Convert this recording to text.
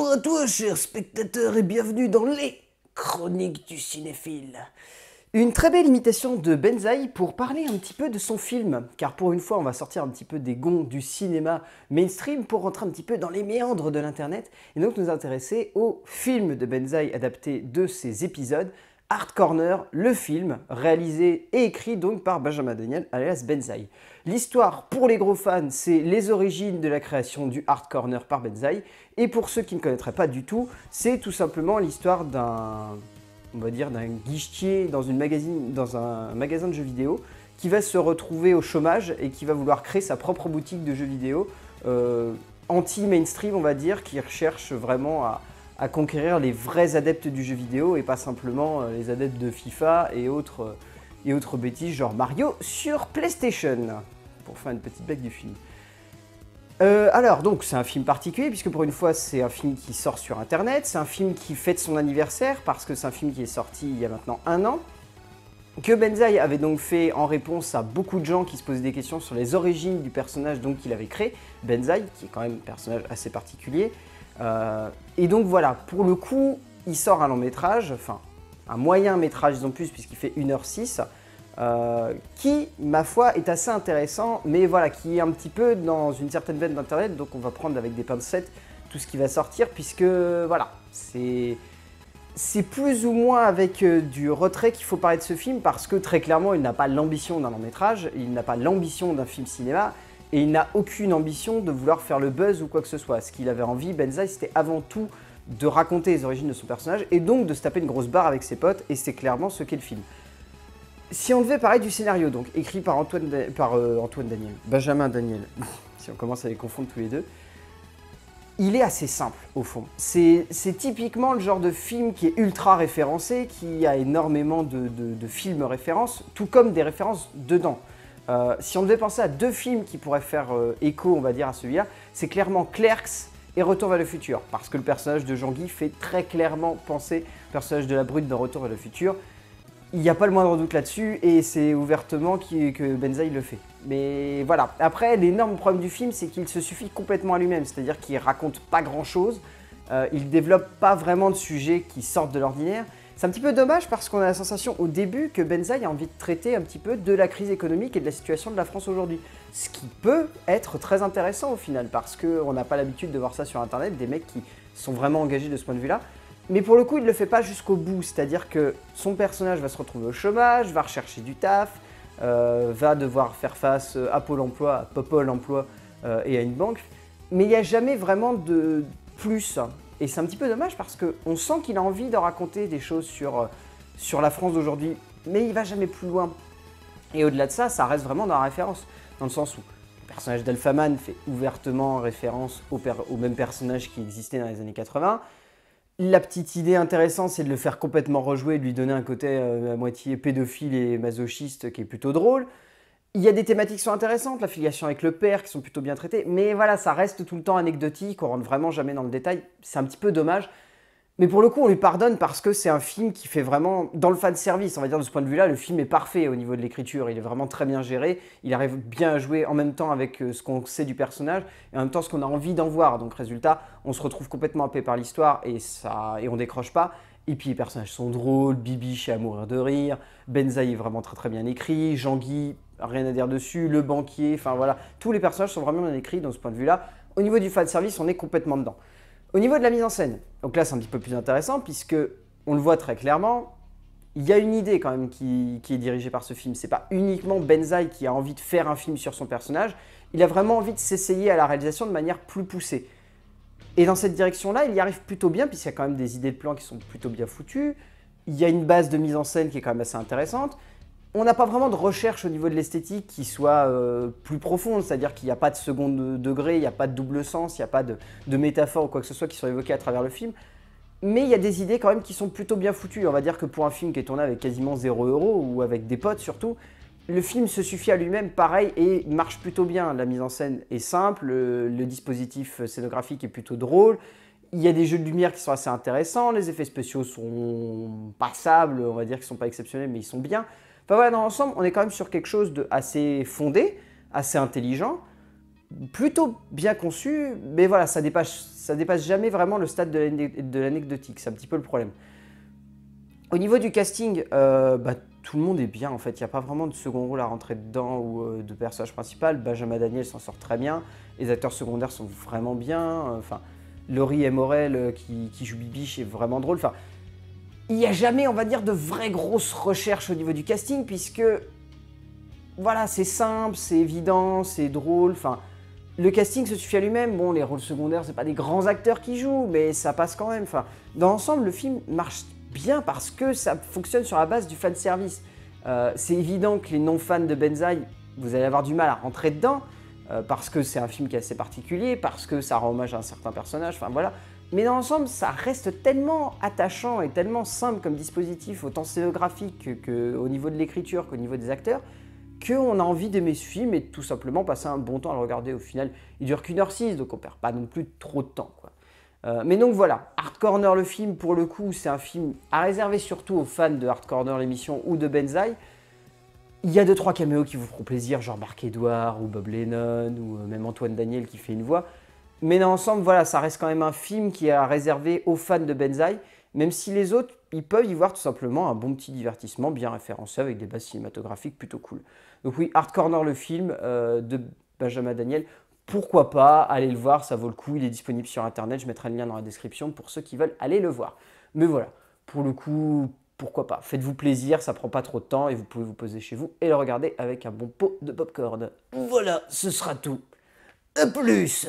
Bonjour à toi, chers spectateurs, et bienvenue dans les Chroniques du cinéphile. Une très belle imitation de Benzaï pour parler un petit peu de son film, car pour une fois on va sortir un petit peu des gonds du cinéma mainstream pour rentrer un petit peu dans les méandres de l'internet, et donc nous intéresser au film de Benzaï adapté de ses épisodes, Hard Corner, le film, réalisé et écrit donc par Benjamin Daniel alias Benzaï. L'histoire pour les gros fans, c'est les origines de la création du Hard Corner par Benzaï, et pour ceux qui ne connaîtraient pas du tout, c'est tout simplement l'histoire on va dire, d'un guichetier dans un magasin de jeux vidéo qui va se retrouver au chômage et qui va vouloir créer sa propre boutique de jeux vidéo anti-mainstream, on va dire, qui recherche vraiment à conquérir les vrais adeptes du jeu vidéo et pas simplement les adeptes de FIFA et autres bêtises genre Mario sur PlayStation, pour faire une petite blague du film. Alors, donc, c'est un film particulier, puisque pour une fois, c'est un film qui sort sur Internet, c'est un film qui fête son anniversaire, parce que c'est un film qui est sorti il y a maintenant 1 an, que Benzaï avait donc fait en réponse à beaucoup de gens qui se posaient des questions sur les origines du personnage qu'il avait créé, Benzaï, qui est quand même un personnage assez particulier. Et donc voilà, pour le coup, il sort un long métrage, enfin, un moyen métrage, disons plus, puisqu'il fait 1h06, qui, ma foi, est assez intéressant, mais voilà, qui est un petit peu dans une certaine veine d'internet, donc on va prendre avec des pincettes tout ce qui va sortir, puisque voilà, c'est plus ou moins avec du retrait qu'il faut parler de ce film, parce que très clairement, il n'a pas l'ambition d'un long métrage, il n'a pas l'ambition d'un film cinéma, et il n'a aucune ambition de vouloir faire le buzz ou quoi que ce soit. Ce qu'il avait envie, Benzaï, c'était avant tout de raconter les origines de son personnage, et donc de se taper une grosse barre avec ses potes, et c'est clairement ce qu'est le film. Si on devait parler du scénario, donc écrit par Benjamin Daniel, si on commence à les confondre tous les deux, il est assez simple au fond. C'est typiquement le genre de film qui est ultra référencé, qui a énormément de films références, tout comme des références dedans. Si on devait penser à 2 films qui pourraient faire écho, on va dire, à celui-là, c'est clairement Clerks et Retour vers le futur, parce que le personnage de Jean-Guy fait très clairement penser au personnage de la brute dans Retour vers le futur. Il n'y a pas le moindre doute là-dessus, et c'est ouvertement que Benzaï le fait. Mais voilà, après, l'énorme problème du film, c'est qu'il se suffit complètement à lui-même, c'est-à-dire qu'il raconte pas grand-chose, il développe pas vraiment de sujets qui sortent de l'ordinaire. C'est un petit peu dommage parce qu'on a la sensation au début que Benzaï a envie de traiter un petit peu de la crise économique et de la situation de la France aujourd'hui. Ce qui peut être très intéressant au final, parce qu'on n'a pas l'habitude de voir ça sur internet, des mecs qui sont vraiment engagés de ce point de vue-là. Mais pour le coup, il ne le fait pas jusqu'au bout, c'est-à-dire que son personnage va se retrouver au chômage, va rechercher du taf, va devoir faire face à Pôle emploi, à Popol emploi et à une banque, mais il n'y a jamais vraiment de plus. Et c'est un petit peu dommage parce qu'on sent qu'il a envie de raconter des choses sur la France d'aujourd'hui, mais il va jamais plus loin. Et au-delà de ça, ça reste vraiment dans la référence, dans le sens où le personnage d'Alphaman fait ouvertement référence au même personnage qui existait dans les années 80. La petite idée intéressante, c'est de le faire complètement rejouer, de lui donner un côté à moitié pédophile et masochiste qui est plutôt drôle. Il y a des thématiques qui sont intéressantes, la filiation avec le père, qui sont plutôt bien traitées, mais voilà, ça reste tout le temps anecdotique, on rentre vraiment jamais dans le détail, c'est un petit peu dommage. Mais pour le coup, on lui pardonne parce que c'est un film qui fait vraiment, dans le fan-service, on va dire de ce point de vue-là, le film est parfait au niveau de l'écriture, il est vraiment très bien géré, il arrive bien à jouer en même temps avec ce qu'on sait du personnage, et en même temps ce qu'on a envie d'en voir. Donc résultat, on se retrouve complètement happé par l'histoire, et on décroche pas. Et puis les personnages sont drôles, Bibiche est à mourir de rire, Benzaï est vraiment très très bien écrit, Jean-Guy, rien à dire dessus, le banquier, enfin voilà, tous les personnages sont vraiment bien écrits dans ce point de vue-là. Au niveau du fan-service, on est complètement dedans. Au niveau de la mise en scène, donc là c'est un petit peu plus intéressant puisque on le voit très clairement, il y a une idée quand même qui est dirigée par ce film. C'est pas uniquement Benzaï qui a envie de faire un film sur son personnage, il a vraiment envie de s'essayer à la réalisation de manière plus poussée. Et dans cette direction-là, il y arrive plutôt bien puisqu'il y a quand même des idées de plans qui sont plutôt bien foutues, il y a une base de mise en scène qui est quand même assez intéressante. On n'a pas vraiment de recherche au niveau de l'esthétique qui soit plus profonde, c'est-à-dire qu'il n'y a pas de second degré, il n'y a pas de double sens, il n'y a pas de métaphore ou quoi que ce soit qui sont évoquées à travers le film. Mais il y a des idées quand même qui sont plutôt bien foutues. On va dire que pour un film qui est tourné avec quasiment 0 € ou avec des potes surtout, le film se suffit à lui-même pareil et marche plutôt bien. La mise en scène est simple, le dispositif scénographique est plutôt drôle. Il y a des jeux de lumière qui sont assez intéressants, les effets spéciaux sont passables, on va dire qu'ils ne sont pas exceptionnels mais ils sont bien. Enfin voilà, dans l'ensemble, on est quand même sur quelque chose d'assez fondé, assez intelligent. plutôt bien conçu, mais voilà, ça dépasse jamais vraiment le stade de l'anecdotique, c'est un petit peu le problème. Au niveau du casting, tout le monde est bien en fait, il n'y a pas vraiment de second rôle à rentrer dedans ou de personnage principal. Benjamin Daniel s'en sort très bien, les acteurs secondaires sont vraiment bien, enfin, Laurie et Morel qui joue Bibiche est vraiment drôle. Enfin, il n'y a jamais, on va dire, de vraies grosses recherches au niveau du casting, puisque voilà, c'est simple, c'est évident, c'est drôle, enfin, le casting se suffit à lui-même. Bon, les rôles secondaires, c'est pas des grands acteurs qui jouent, mais ça passe quand même. Enfin, dans l'ensemble, le film marche bien parce que ça fonctionne sur la base du fanservice. C'est évident que les non-fans de Benzaï, vous allez avoir du mal à rentrer dedans, parce que c'est un film qui est assez particulier, parce que ça rend hommage à un certain personnage, enfin voilà. Mais dans l'ensemble, ça reste tellement attachant et tellement simple comme dispositif, autant scénographique qu'au niveau de l'écriture qu'au niveau des acteurs, qu'on a envie d'aimer ce film et de tout simplement passer un bon temps à le regarder. Au final, il dure qu'1h06, donc on perd pas non plus trop de temps, quoi. Mais donc voilà, Hard Corner le film, pour le coup, c'est un film à réserver surtout aux fans de Hard Corner l'émission ou de Benzaï. Il y a 2-3 caméos qui vous feront plaisir, genre Marc Edouard ou Bob Lennon ou même Antoine Daniel qui fait une voix. Mais dans l'ensemble, voilà, ça reste quand même un film qui est à réserver aux fans de Benzaï, même si les autres, ils peuvent y voir tout simplement un bon petit divertissement bien référencé avec des bases cinématographiques plutôt cool. Donc oui, Hard Corner le film de Benjamin Daniel, pourquoi pas, allez le voir, ça vaut le coup, il est disponible sur internet, je mettrai le lien dans la description pour ceux qui veulent aller le voir. Mais voilà, pour le coup, pourquoi pas, faites-vous plaisir, ça prend pas trop de temps et vous pouvez vous poser chez vous et le regarder avec un bon pot de popcorn. Voilà, ce sera tout. A plus!